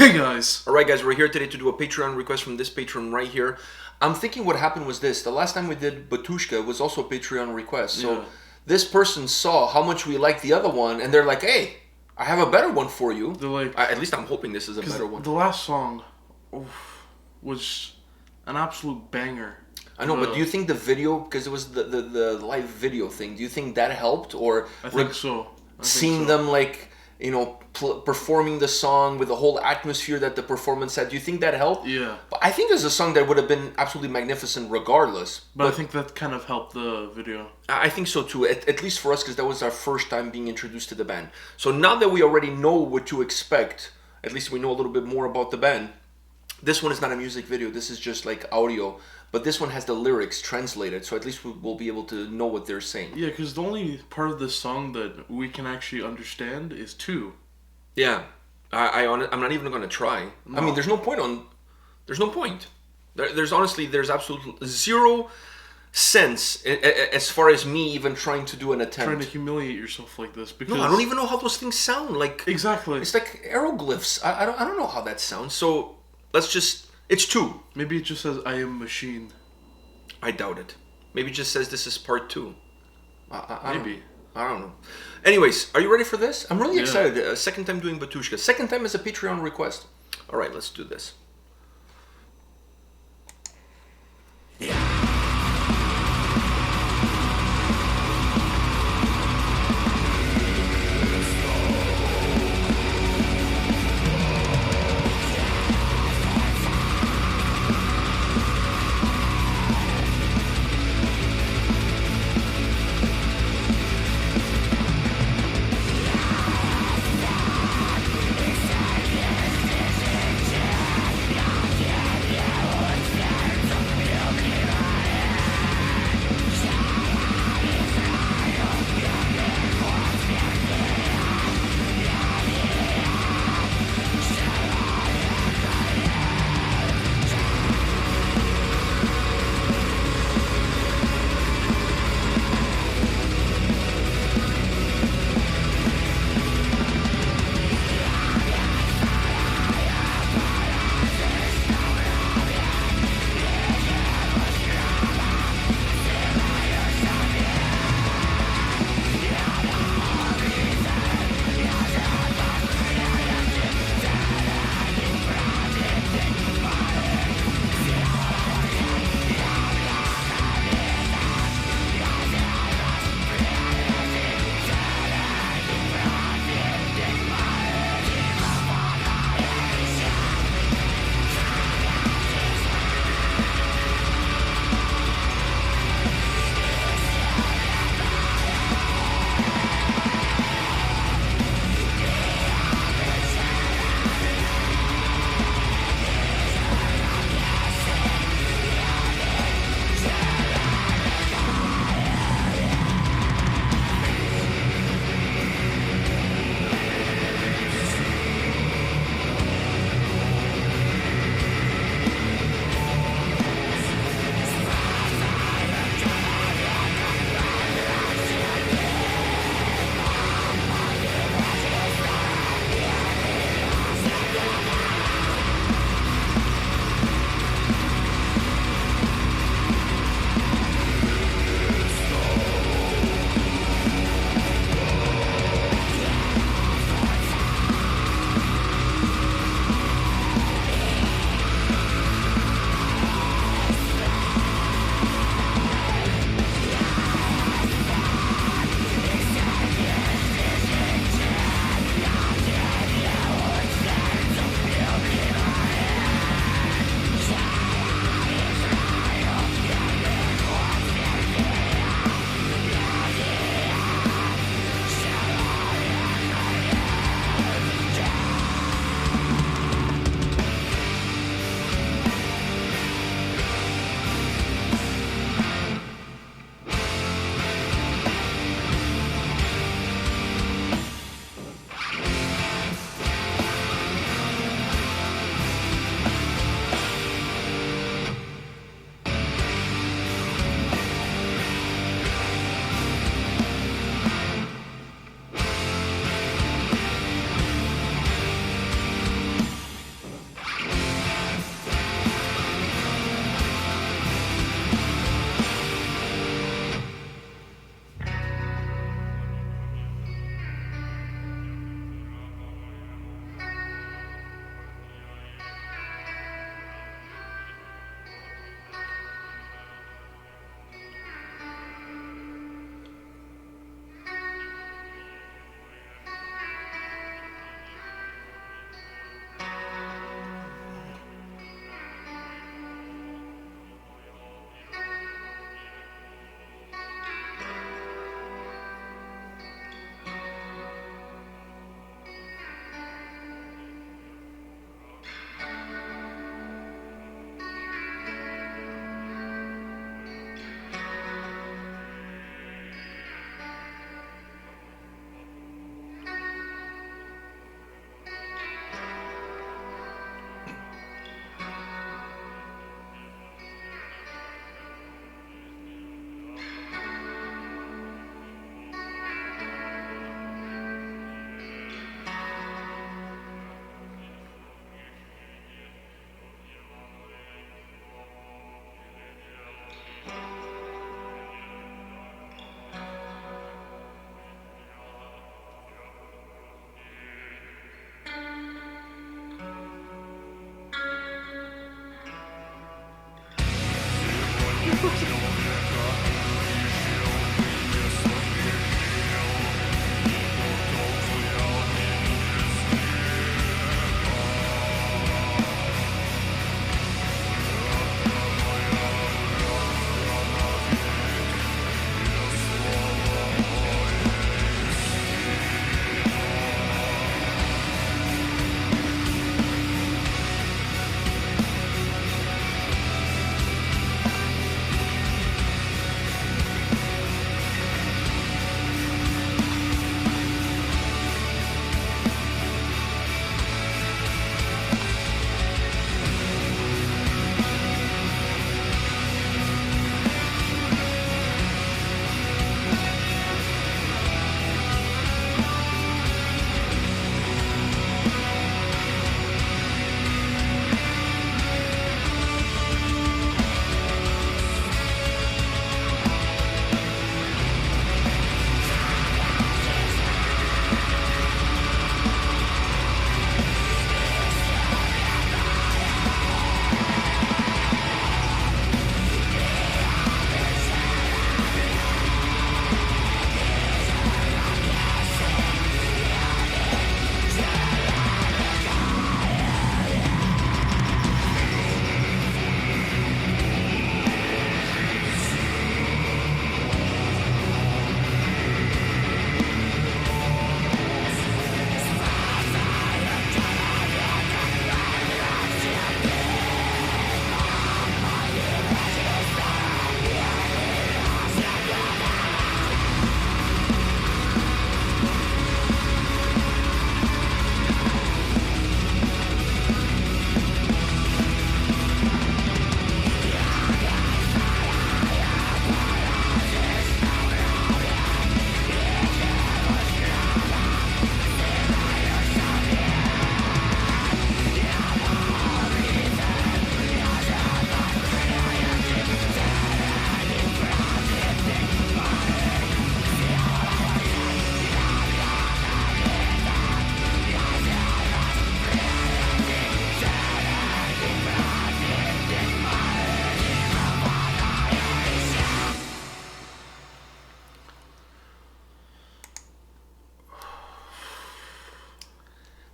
Hey guys! Alright guys, we're here today to do a Patreon request from this patron right here. I'm thinking what happened was this. The last time we did Batushka was also a Patreon request. So this person saw how much we liked the other one and they're like, hey, I have a better one for you. They're like, at least I'm hoping this is a better one. The last song was an absolute banger. I know, but do you think the video, because it was the live video thing, do you think that helped? Or I think so. Seeing them like, you know, performing the song with the whole atmosphere that the performance had, do you think that helped? Yeah. But I think there's a song that would have been absolutely magnificent regardless. But I think that kind of helped the video. I think so too, at least for us, because that was our first time being introduced to the band. So now that we already know what to expect, at least we know a little bit more about the band. This one is not a music video, this is just like audio. But this one has the lyrics translated, so at least we'll be able to know what they're saying. Yeah, because the only part of this song that we can actually understand is 2. Yeah. I'm not even going to try. No. I mean, there's no point. There's absolutely zero sense as far as me even trying to do an attempt. Trying to humiliate yourself like this. Because no, I don't even know how those things sound. Like exactly. It's like aeroglyphs. I don't know how that sounds. So let's just... It's 2. Maybe it just says, I am machine. I doubt it. Maybe it just says this is part 2. Maybe. I don't know. Anyways, are you ready for this? I'm really excited. Second time doing Batushka. Second time as a Patreon request. Alright, let's do this. Yeah.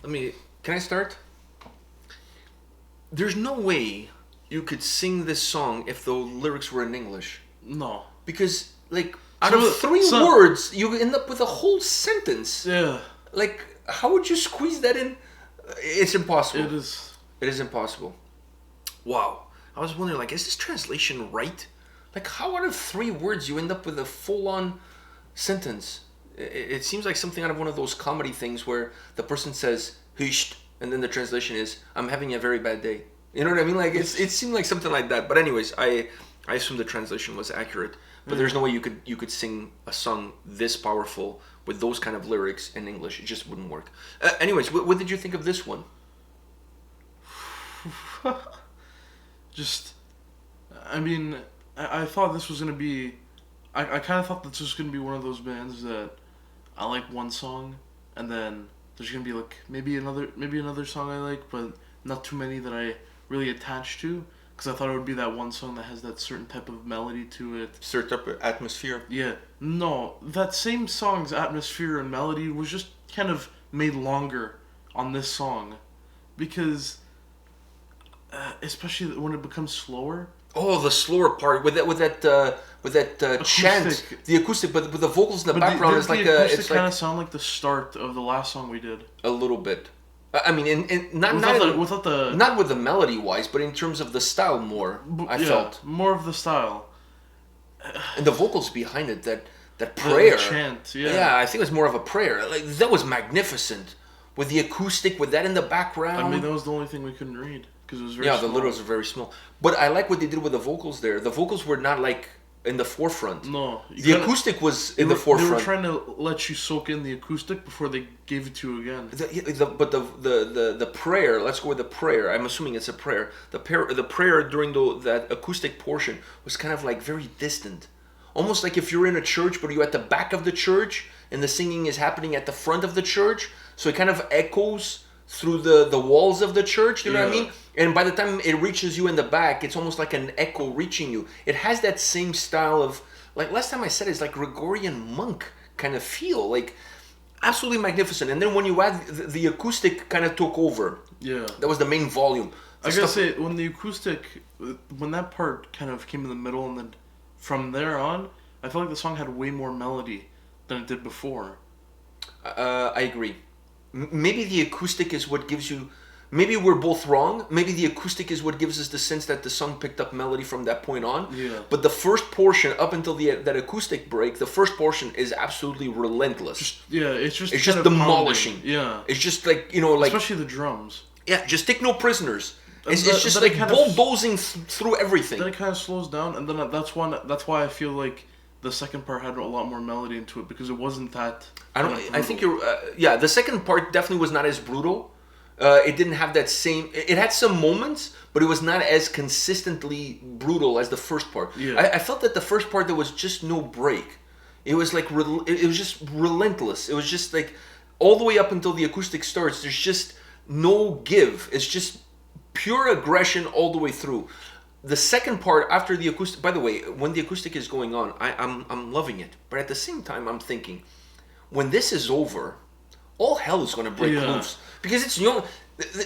Can I start? There's no way you could sing this song if the lyrics were in English. No. Because, like, out of three words, you end up with a whole sentence. Yeah. Like, how would you squeeze that in? It's impossible. It is. It is impossible. Wow. I was wondering, like, is this translation right? Like, how out of three words you end up with a full-on sentence? It seems like something out of one of those comedy things where the person says, "Husht," and then the translation is, "I'm having a very bad day." You know what I mean? Like, it seemed like something like that. But anyways, I assume the translation was accurate. But there's no way you could sing a song this powerful with those kind of lyrics in English. It just wouldn't work. Anyways, what did you think of this one? Just, I mean, I thought this was going to be, I kind of thought this was going to be one of those bands that I like one song, and then there's going to be like maybe another song I like, but not too many that I really attach to, because I thought it would be that one song that has that certain type of melody to it. Certain type of atmosphere. Yeah. No, that same song's atmosphere and melody was just kind of made longer on this song, because especially when it becomes slower. Oh, the slower part with that chant, the acoustic, but with the vocals in the background is like the acoustic kind of sound like the start of the last song we did. A little bit. I mean, not with the melody wise, but in terms of the style more. I felt more of the style, and the vocals behind it. That prayer, the chant. Yeah, I think it was more of a prayer. Like that was magnificent with the acoustic, with that in the background. I mean, that was the only thing we couldn't read. It was very the lyrics are very small. But I like what they did with the vocals there. The vocals were not like in the forefront. No. The acoustic was in the forefront. They were trying to let you soak in the acoustic before they gave it to you again. But the prayer, let's go with the prayer. I'm assuming it's a prayer. The prayer during that acoustic portion was kind of like very distant. Almost like if you're in a church, but you're at the back of the church and the singing is happening at the front of the church. So it kind of echoes through the walls of the church, you know what I mean? And by the time it reaches you in the back, it's almost like an echo reaching you. It has that same style of, like last time I said, it's like Gregorian monk kind of feel, like absolutely magnificent. And then when you add the acoustic kind of took over. Yeah. That was the main volume. I gotta say, when the acoustic, when that part kind of came in the middle and then from there on, I felt like the song had way more melody than it did before. I agree. Maybe the acoustic is what gives you... Maybe we're both wrong. Maybe the acoustic is what gives us the sense that the song picked up melody from that point on. Yeah. But the first portion, up until that acoustic break, the first portion is absolutely relentless. It's just demolishing. Pounding. Yeah. It's just like, you know, like... Especially the drums. Yeah, just take no prisoners. It's just like bulldozing through everything. Then it kind of slows down, and then that's why I feel like the second part had a lot more melody into it, because it wasn't that... I think you're... the second part definitely was not as brutal. It didn't have that same... It had some moments, but it was not as consistently brutal as the first part. Yeah. I felt that the first part, there was just no break. It was like... It was just relentless. It was just like... All the way up until the acoustic starts, there's just no give. It's just pure aggression all the way through. The second part, after the acoustic... By the way, when the acoustic is going on, I'm loving it. But at the same time, I'm thinking... When this is over, all hell is going to break loose. Because it's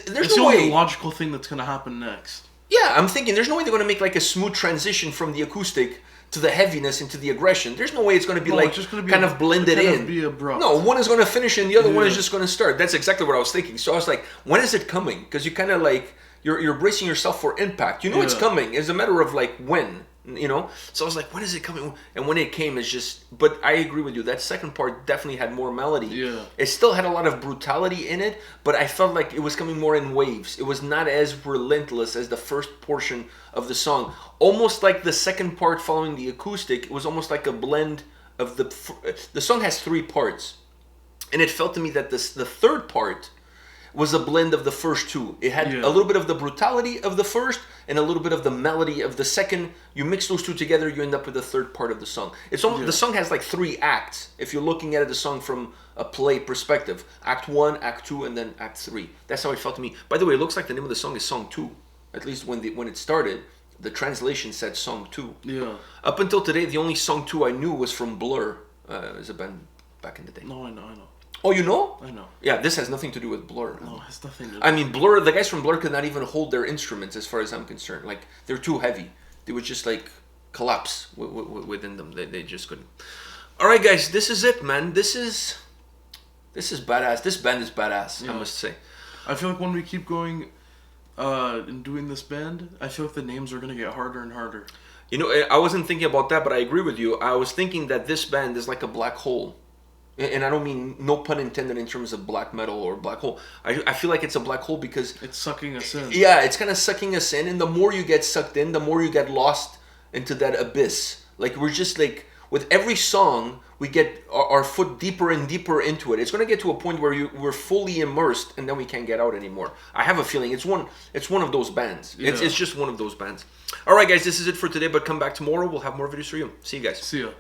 there's no way... the logical thing that's going to happen next. Yeah, I'm thinking there's no way they're going to make like a smooth transition from the acoustic to the heaviness into the aggression. There's no way it's going to be kind of blended in. Be abrupt. No, one is going to finish and the other one is just going to start. That's exactly what I was thinking. So I was like, when is it coming? Because you kind of like... You're bracing yourself for impact. You know it's coming. It's a matter of like when, you know? So I was like, when is it coming? And when it came, it's just... But I agree with you. That second part definitely had more melody. Yeah. It still had a lot of brutality in it, but I felt like it was coming more in waves. It was not as relentless as the first portion of the song. Almost like the second part following the acoustic, it was almost like a blend of the song has three parts. And it felt to me that the third part was a blend of the first two. It had a little bit of the brutality of the first and a little bit of the melody of the second. You mix those two together, you end up with the third part of the song. It's almost the song has like three acts. If you're looking at the song from a play perspective, Act 1, Act 2, and then Act 3. That's how it felt to me. By the way, it looks like the name of the song is Song 2. At least when it started, the translation said Song 2. Yeah. Up until today, the only Song 2 I knew was from Blur, as a band back in the day. No, I know. Oh, you know? I know. Yeah, this has nothing to do with Blur. No, it has nothing to do. I mean, Blur. The guys from Blur could not even hold their instruments, as far as I'm concerned. Like they're too heavy. They would just like collapse within them. They just couldn't. All right, guys, this is it, man. This is badass. This band is badass. I must say. I feel like when we keep going and doing this band, I feel like the names are gonna get harder and harder. You know, I wasn't thinking about that, but I agree with you. I was thinking that this band is like a black hole. And I don't mean, no pun intended, in terms of black metal or black hole. I feel like it's a black hole because... It's sucking us in. Yeah, it's kind of sucking us in. And the more you get sucked in, the more you get lost into that abyss. Like, we're just like... With every song, we get our foot deeper and deeper into it. It's going to get to a point where we're fully immersed, and then we can't get out anymore. I have a feeling it's one of those bands. Yeah. It's just one of those bands. All right, guys, this is it for today, but come back tomorrow. We'll have more videos for you. See you guys. See ya.